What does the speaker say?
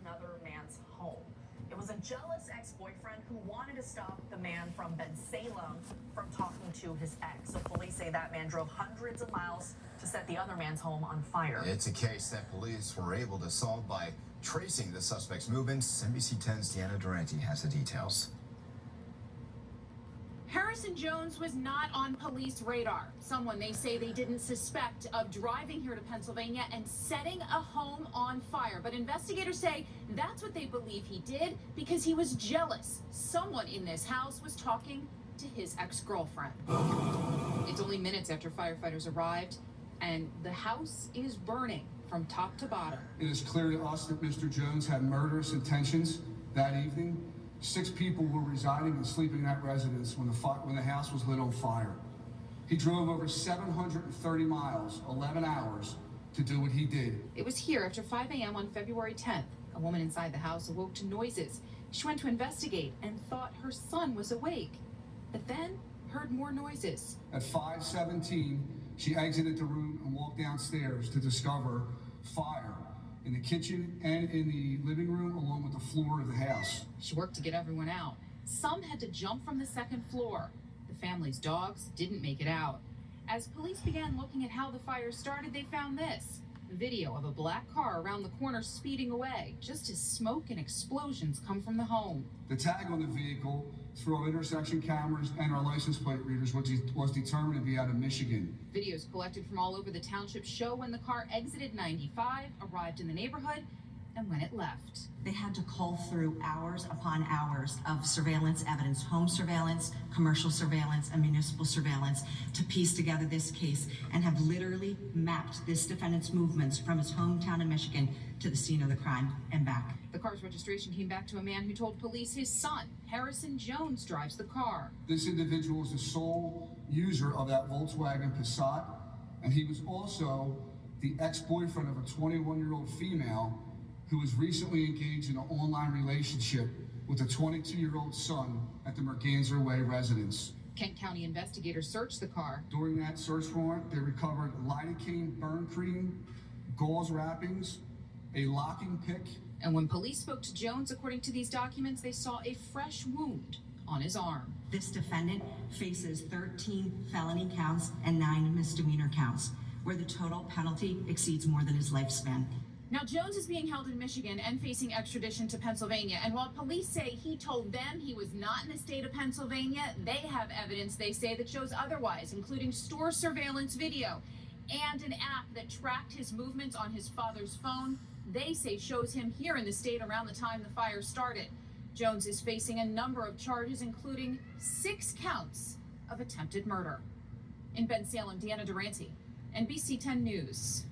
another man's home. It was a jealous ex-boyfriend who wanted to stop the man from Bensalem from talking to his ex. So police say that man drove hundreds of miles to set the other man's home on fire. It's a case that police were able to solve by tracing the suspect's movements. NBC 10's Deanna Durante has the details. Harrison Jones was not on police radar. Someone they say they didn't suspect of driving here to Pennsylvania and setting a home on fire. But investigators say that's what they believe he did because he was jealous. Someone in this house was talking to his ex-girlfriend. It's only minutes after firefighters arrived, and the house is burning from top to bottom. It is clear to us that Mr. Jones had murderous intentions that evening. 6 people were residing and sleeping in that residence when the house was lit on fire. He drove over 730 miles, 11 hours, to do what he did. It was here after 5 a.m. on February 10th. A woman inside the house awoke to noises. She went to investigate and thought her son was awake, but then heard more noises. At 5:17, she exited the room and walked downstairs to discover fire in the kitchen and in the living room, along with the floor of the house. She worked to get everyone out. Some had to jump from the second floor. The family's dogs didn't make it out. As police began looking at how the fire started, they found this video of a black car around the corner speeding away, just as smoke and explosions come from the home. The tag on the vehicle, through our intersection cameras and our license plate readers, was determined to be out of Michigan. Videos collected from all over the township show when the car exited 95, arrived in the neighborhood, and when it left. They had to cull through hours upon hours of surveillance evidence, home surveillance, commercial surveillance, and municipal surveillance to piece together this case, and have literally mapped this defendant's movements from his hometown in Michigan to the scene of the crime and back. The car's registration came back to a man who told police his son, Harrison Jones, drives the car. This individual is the sole user of that Volkswagen Passat, and he was also the ex-boyfriend of a 21-year-old female who was recently engaged in an online relationship with a 22-year-old son at the Merganser Way residence. Kent County investigators searched the car. During that search warrant, they recovered lidocaine burn cream, gauze wrappings, a locking pick. And when police spoke to Jones, according to these documents, they saw a fresh wound on his arm. This defendant faces 13 felony counts and 9 misdemeanor counts, where the total penalty exceeds more than his lifespan. Now, Jones is being held in Michigan and facing extradition to Pennsylvania. And while police say he told them he was not in the state of Pennsylvania, they have evidence, they say, that shows otherwise, including store surveillance video and an app that tracked his movements on his father's phone. They say shows him here in the state around the time the fire started. Jones is facing a number of charges, including 6 counts of attempted murder. In Bensalem, Deanna Durante, NBC 10 News.